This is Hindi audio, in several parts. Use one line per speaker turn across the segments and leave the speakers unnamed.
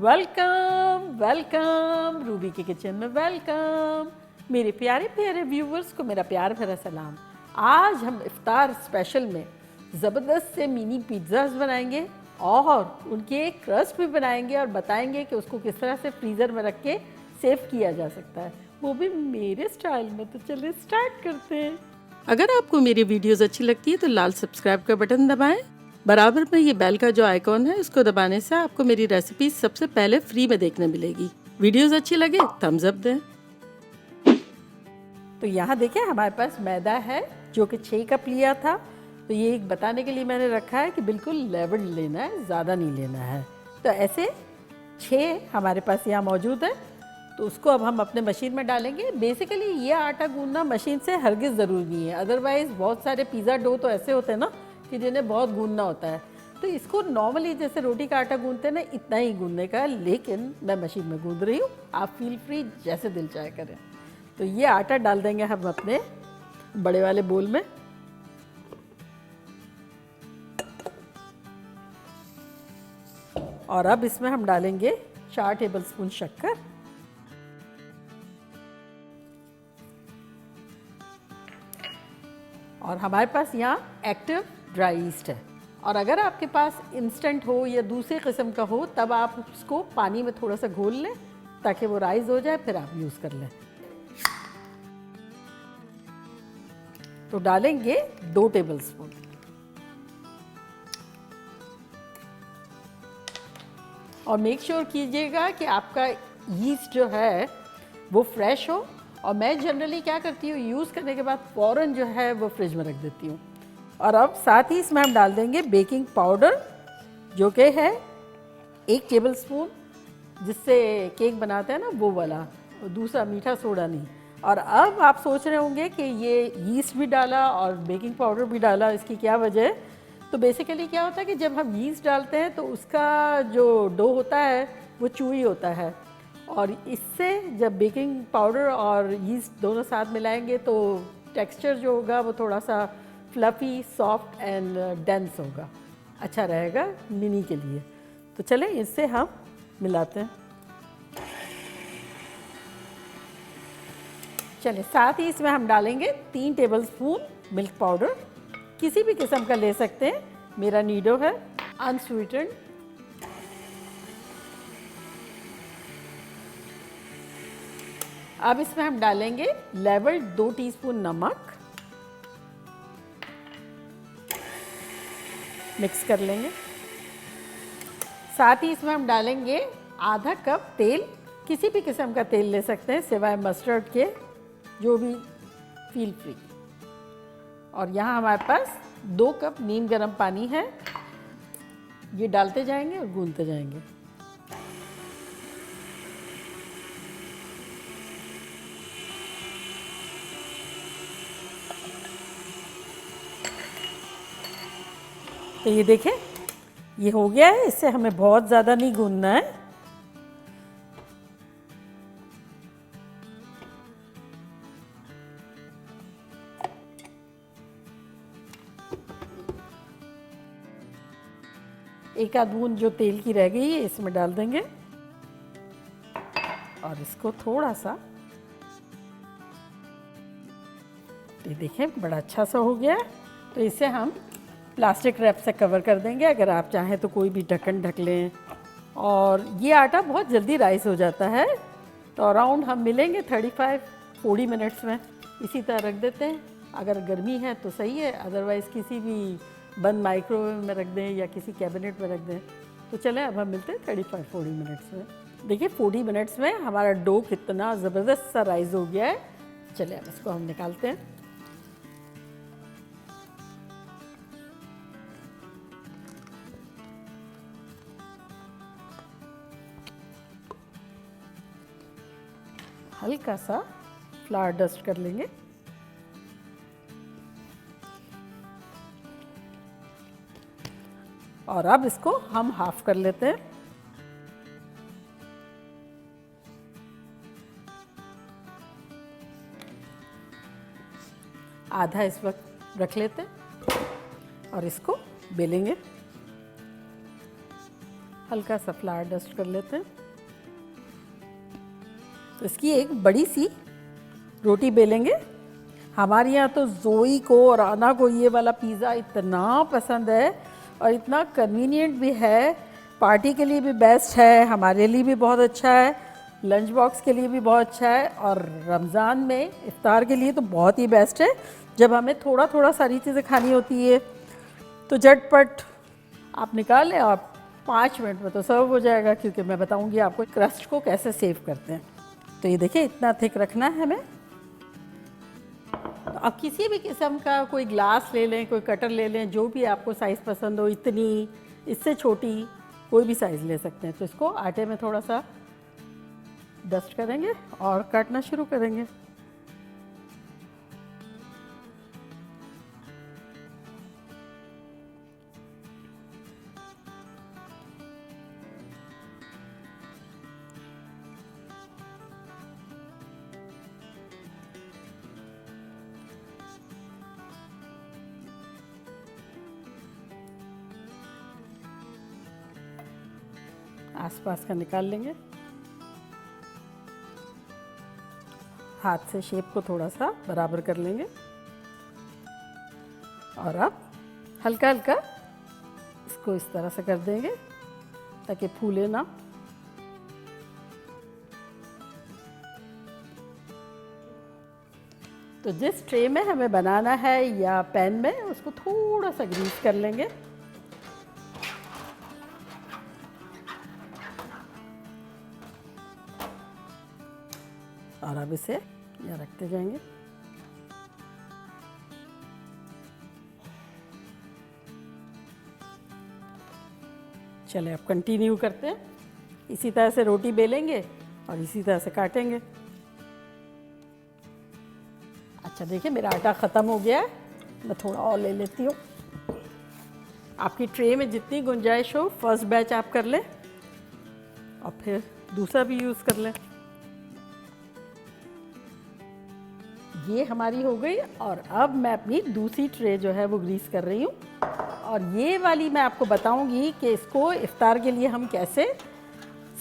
वेलकम वेलकम रूबी के किचन में वेलकम। मेरे प्यारे प्यारे व्यूवर्स को मेरा प्यार भरा सलाम। आज हम इफ्तार स्पेशल में ज़बरदस्त से मिनी पिज़्ज़ास बनाएंगे और उनके क्रस्ट भी बनाएंगे और बताएंगे कि उसको किस तरह से फ्रीज़र में रख के सेव किया जा सकता है, वो भी मेरे स्टाइल में। तो चलिए स्टार्ट करते हैं। अगर आपको मेरी वीडियोस अच्छी लगती है तो लाल सब्सक्राइब का बटन दबाएं। बराबर में ये बेल का जो आइकॉन है इसको दबाने से आपको मेरी रेसिपी सबसे पहले फ्री में देखने मिलेगी। वीडियोस अच्छी लगे थम्स अप दें। तो यहाँ देखिए हमारे पास मैदा है जो कि 6 कप लिया था। तो ये एक बताने के लिए मैंने रखा है कि बिल्कुल लेवल लेना है, ज़्यादा नहीं लेना है। तो ऐसे 6 हमारे पास यहाँ मौजूद है। तो उसको अब हम अपने मशीन में डालेंगे। बेसिकली ये आटा गूंदना मशीन से हरगिज़ ज़रूरी नहीं है, अदरवाइज़ बहुत सारे पिज़्ज़ा डो तो ऐसे होते हैं ना कि जिन्हें बहुत गूंदना होता है। तो इसको नॉर्मली जैसे रोटी का आटा गूंदते हैं ना, इतना ही गूंदने का है, लेकिन मैं मशीन में गूंद रही हूँ, आप फील फ्री जैसे दिल चाहे करें। तो ये आटा डाल देंगे हम अपने बड़े वाले बोल में। और अब इसमें हम डालेंगे 4 टेबलस्पून शक्कर, और हमारे पास यहाँ एक्टिव ड्राई ईस्ट है। और अगर आपके पास इंस्टेंट हो या दूसरे किस्म का हो तब आप उसको पानी में थोड़ा सा घोल लें ताकि वो राइज हो जाए, फिर आप यूज़ कर लें। तो डालेंगे 2 टेबलस्पून। और मेक श्योर कीजिएगा कि आपका यीस्ट जो है वो फ्रेश हो। और मैं जनरली क्या करती हूँ, यूज़ करने के बाद फ़ौरन जो है वो फ्रिज में रख देती हूँ। और अब साथ ही इसमें हम डाल देंगे बेकिंग पाउडर जो कि है 1 टेबलस्पून, जिससे केक बनाते हैं ना वो वाला, और दूसरा मीठा सोडा नहीं। और अब आप सोच रहे होंगे कि ये यीस्ट भी डाला और बेकिंग पाउडर भी डाला, इसकी क्या वजह है। तो बेसिकली क्या होता है कि जब हम यीस्ट डालते हैं तो उसका जो डो होता है वो चूई होता है, और इससे जब बेकिंग पाउडर और यीस्ट दोनों साथ मिलाएंगे तो टेक्सचर जो होगा वो थोड़ा सा फ्लफ़ी, सॉफ्ट एंड डेंस होगा, अच्छा रहेगा मिनी के लिए। तो चलें इससे हम मिलाते हैं। चलिए साथ ही इसमें हम डालेंगे 3 टेबलस्पून मिल्क पाउडर, किसी भी किस्म का ले सकते हैं, मेरा नीडो है अनस्वीटेंड। अब इसमें हम डालेंगे लेवल 2 टीस्पून नमक, मिक्स कर लेंगे। साथ ही इसमें हम डालेंगे आधा कप तेल, किसी भी किस्म का तेल ले सकते हैं सिवाय मस्टर्ड के, जो भी फील फ्री। और यहाँ हमारे पास 2 कप नीम गर्म पानी है, ये डालते जाएंगे और गूंदते जाएंगे। तो ये देखें ये हो गया है, इससे हमें बहुत ज़्यादा नहीं गूंदना है। एक आध बूंद जो तेल की रह गई है इसमें डाल देंगे और इसको थोड़ा सा, ये देखें बड़ा अच्छा सा हो गया। तो इसे हम प्लास्टिक रैप से कवर कर देंगे, अगर आप चाहें तो कोई भी ढक्कन ढक लें। और ये आटा बहुत जल्दी राइस हो जाता है। तो अराउंड हम मिलेंगे 35-40 मिनट्स में। इसी तरह रख देते हैं, अगर गर्मी है तो सही है, अदरवाइज़ किसी भी बंद माइक्रोवेव में रख दें या किसी कैबिनेट में रख दें। तो चलें अब हम मिलते हैं 35-40 मिनट्स में। देखिए 40 मिनट्स में हमारा डो कितना ज़बरदस्त सा राइस हो गया है। चलिए अब इसको हम निकालते हैं। हल्का सा फ्लावर डस्ट कर लेंगे। और अब इसको हम हाफ कर लेते हैं। आधा इस वक्त रख लेते हैं और इसको बेलेंगे। हल्का सा फ्लावर डस्ट कर लेते हैं। तो इसकी एक बड़ी सी रोटी बेलेंगे। हमारे यहाँ तो जोई को और आना को ये वाला पिज़्ज़ा इतना पसंद है और इतना कन्वीनियंट भी है। पार्टी के लिए भी बेस्ट है, हमारे लिए भी बहुत अच्छा है, लंच बॉक्स के लिए भी बहुत अच्छा है, और रमज़ान में इफ्तार के लिए तो बहुत ही बेस्ट है। जब हमें थोड़ा थोड़ा सारी चीज़ें खानी होती है तो झटपट आप निकालें और 5 मिनट में तो सर्व हो जाएगा, क्योंकि मैं बताऊंगी आपको क्रस्ट को कैसे सेव करते हैं। तो ये देखिए इतना थिक रखना है हमें। तो आप किसी भी किस्म का कोई ग्लास ले लें, कोई कटर ले लें, जो भी आपको साइज़ पसंद हो, इतनी, इससे छोटी, कोई भी साइज़ ले सकते हैं। तो इसको आटे में थोड़ा सा डस्ट करेंगे और काटना शुरू करेंगे। आसपास का निकाल लेंगे, हाथ से शेप को थोड़ा सा बराबर कर लेंगे और अब हल्का हल्का इसको इस तरह से कर देंगे ताकि फूले ना। तो जिस ट्रे में हमें बनाना है या पैन में, उसको थोड़ा सा ग्रीस कर लेंगे। और अब इसे यहाँ रखते जाएंगे। चले अब कंटिन्यू करते हैं। इसी तरह से रोटी बेलेंगे और इसी तरह से काटेंगे। अच्छा देखिए मेरा आटा ख़त्म हो गया है, मैं थोड़ा और ले लेती हूँ। आपकी ट्रे में जितनी गुंजाइश हो फर्स्ट बैच आप कर लें और फिर दूसरा भी यूज़ कर लें। ये हमारी हो गई और अब मैं अपनी दूसरी ट्रे जो है वो ग्रीस कर रही हूँ। और ये वाली मैं आपको बताऊंगी कि इसको इफ्तार के लिए हम कैसे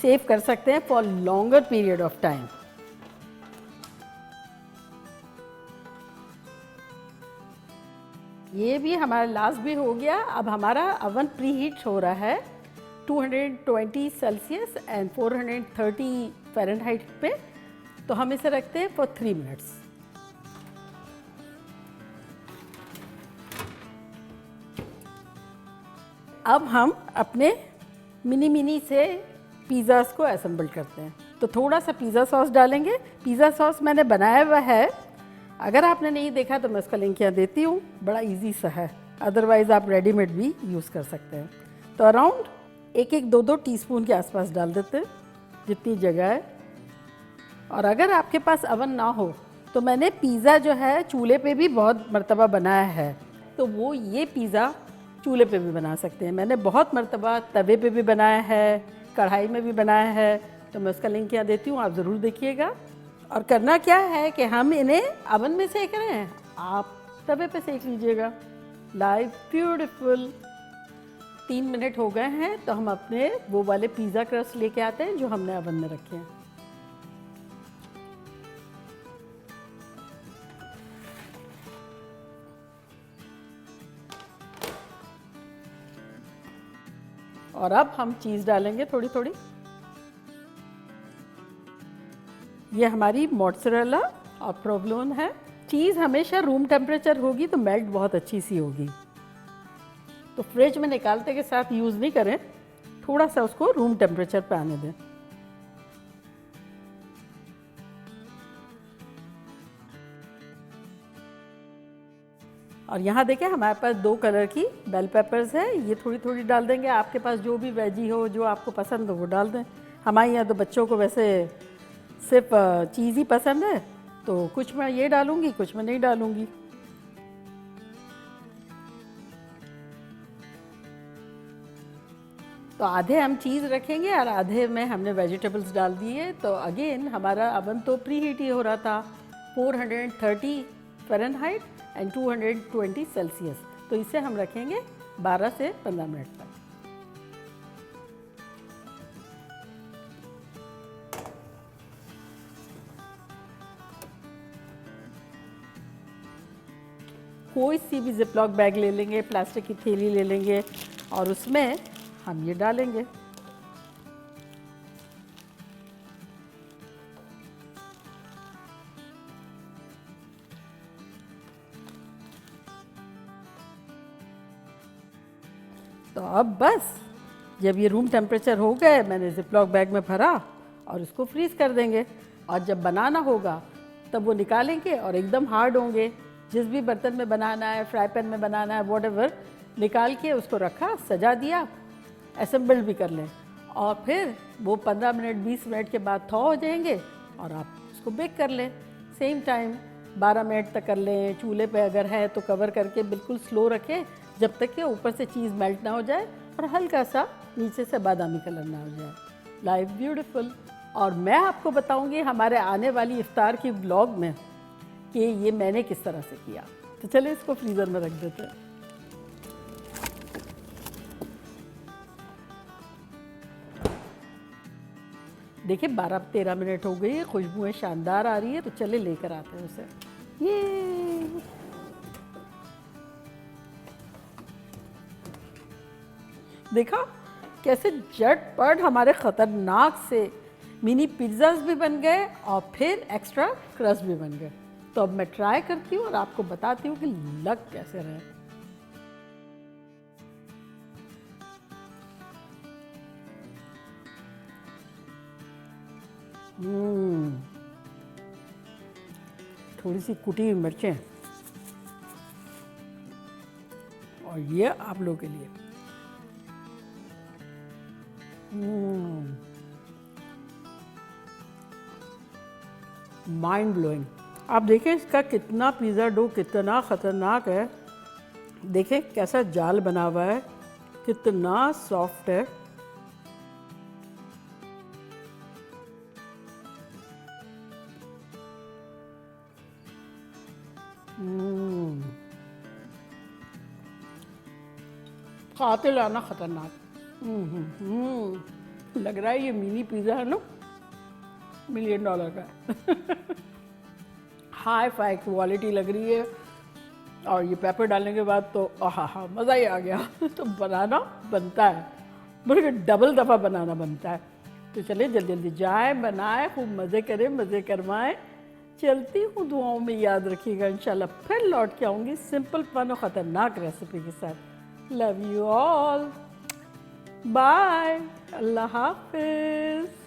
सेव कर सकते हैं for longer period of time. ये भी हमारा लास्ट भी हो गया। अब हमारा अवन प्री हीट हो रहा है 220 सेल्सियस एंड 430 फ़ारेनहाइट पे। तो हम इसे रखते हैं फॉर 3 मिनट्स। अब हम अपने मिनी से पिज़्ज़ास को असेंबल करते हैं। तो थोड़ा सा पिज़्ज़ा सॉस डालेंगे। पिज़्ज़ा सॉस मैंने बनाया हुआ है, अगर आपने नहीं देखा तो मैं उसका लिंक यहाँ देती हूँ, बड़ा इजी सा है। अदरवाइज़ आप रेडीमेड भी यूज़ कर सकते हैं। तो अराउंड 1-2 टीस्पून के आसपास डाल देते हैं, जितनी जगह है। और अगर आपके पास अवन ना हो तो मैंने पिज़्ज़ा जो है चूल्हे पे भी बहुत मर्तबा बनाया है, तो वो ये पिज़्ज़ा चूल्हे पे भी बना सकते हैं। मैंने बहुत मर्तबा तवे पे भी बनाया है, कढ़ाई में भी बनाया है, तो मैं उसका लिंक यहाँ देती हूँ, आप ज़रूर देखिएगा। और करना क्या है कि हम इन्हें अवन में सेक रहे हैं, आप तवे पे सेक लीजिएगा। लाइव ब्यूटीफुल 3 मिनट हो गए हैं, तो हम अपने वो वाले पिज़्ज़ा क्रस्ट लेके आते हैं जो हमने अवन में रखे हैं। और अब हम चीज़ डालेंगे थोड़ी थोड़ी। ये हमारी मोज़रेला और प्रोवोलोन है। चीज़ हमेशा रूम टेम्परेचर होगी तो मेल्ट बहुत अच्छी सी होगी, तो फ्रिज में निकालते के साथ यूज़ नहीं करें, थोड़ा सा उसको रूम टेम्परेचर पे आने दें। और यहाँ देखें हमारे पास 2 कलर की बेल पेपर्स है, ये थोड़ी थोड़ी डाल देंगे। आपके पास जो भी वेजी हो, जो आपको पसंद हो वो डाल दें। हमारे यहाँ तो बच्चों को वैसे सिर्फ चीज़ ही पसंद है, तो कुछ मैं ये डालूँगी, कुछ मैं नहीं डालूँगी। तो आधे हम चीज़ रखेंगे और आधे में हमने वेजिटेबल्स डाल दिए। तो अगेन हमारा अवन तो प्री हीट ही हो रहा था 430 फ़ारेनहाइट एंड 220 सेल्सियस। तो इसे हम रखेंगे 12 से 15 मिनट तक। कोई सी भी जिपलॉक बैग ले लेंगे, प्लास्टिक की थैली ले लेंगे और उसमें हम ये डालेंगे। तो अब बस जब ये रूम टेम्परेचर हो गए, मैंने जिपलॉक बैग में भरा और उसको फ्रीज़ कर देंगे। और जब बनाना होगा तब वो निकालेंगे और एकदम हार्ड होंगे। जिस भी बर्तन में बनाना है, फ्राई पैन में बनाना है, व्हाटएवर, निकाल के उसको रखा, सजा दिया, असेंबल भी कर लें और फिर वो 15 मिनट 20 मिनट के बाद थॉ हो जाएंगे और आप उसको बेक कर लें। सेम टाइम 12 मिनट तक कर लें। चूल्हे पे अगर है तो कवर करके बिल्कुल स्लो रखें जब तक कि ऊपर से चीज़ मेल्ट ना हो जाए और हल्का सा नीचे से बादामी कलर ना हो जाए। Life beautiful. और मैं आपको बताऊंगी हमारे आने वाली इफ्तार की व्लॉग में कि ये मैंने किस तरह से किया। तो चलिए इसको फ्रीज़र में रख देते हैं। देखिए 12-13 मिनट हो गई है, खुशबुएं शानदार आ रही है। तो चले लेकर आते हैं उसे। ये देखा कैसे झटपट हमारे ख़तरनाक से मिनी पिज़्ज़ास भी बन गए और फिर एक्स्ट्रा क्रस्ट भी बन गए। तो अब मैं ट्राई करती हूँ और आपको बताती हूँ कि लग कैसे रहे। थोड़ी सी कुटी हुई मिर्चें और ये आप लोगों के लिए। Mind blowing. आप देखें इसका कितना पिज़्ज़ा डो कितना ख़तरनाक है। देखें कैसा जाल बना हुआ है, कितना सॉफ्ट है। खाते लाना ख़तरनाक। लग रहा है ये मिनी पिज़्ज़ा है ना, $1 मिलियन का। हाई फाई क्वालिटी लग रही है और ये पेपर डालने के बाद तो आहा मज़ा ही आ गया। तो बनाना बनता है, बल्कि डबल दफ़ा बनाना बनता है। तो चलिए जल्दी जल्दी जाएं, बनाएं, खूब मज़े करें, मज़े करवाएं। चलती हूँ, दुआओं में याद रखिएगा। इंशाल्लाह फिर लौट के आऊँगी सिंपल फन और ख़तरनाक रेसिपी के साथ। लव यू ऑल, बाय, अल्लाह हाफिज़।